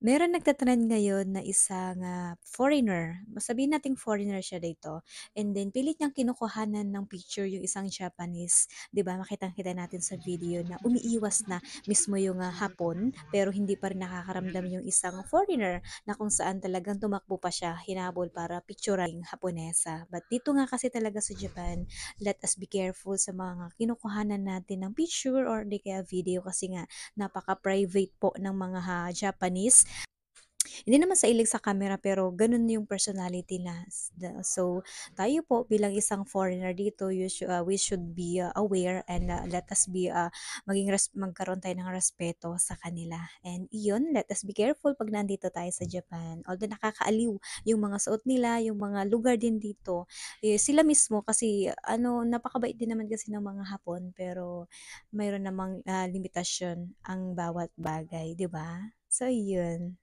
Meron nagta-trend ngayon na isang, foreigner, sabihin nating foreigner siya dito, and then pilit niyang kinukuhanan ng picture yung isang Japanese. 'Di ba makitang-kita natin sa video na umiiwas na mismo yung, Hapon, pero hindi pa rin nakakaramdam yung isang foreigner na kung saan talagang tumakbo pa siya, hinabol para picturan yung Haponesa. But dito nga kasi talaga sa Japan, let us be careful sa mga kinukuhanan natin ng picture or di kaya video kasi nga napaka-private po ng mga Japanese. Hindi naman sa ilig sa camera pero ganun yung personality na. So, tayo po bilang isang foreigner dito, we should be aware and let us be magkaroon tayo ng respeto sa kanila. And iyon, let us be careful pag nandito tayo sa Japan. Although nakakaaliw yung mga suot nila, yung mga lugar din dito. Sila mismo kasi napakabait din naman kasi ng mga Hapon pero mayroon namang limitasyon ang bawat bagay, 'di ba? So, yun.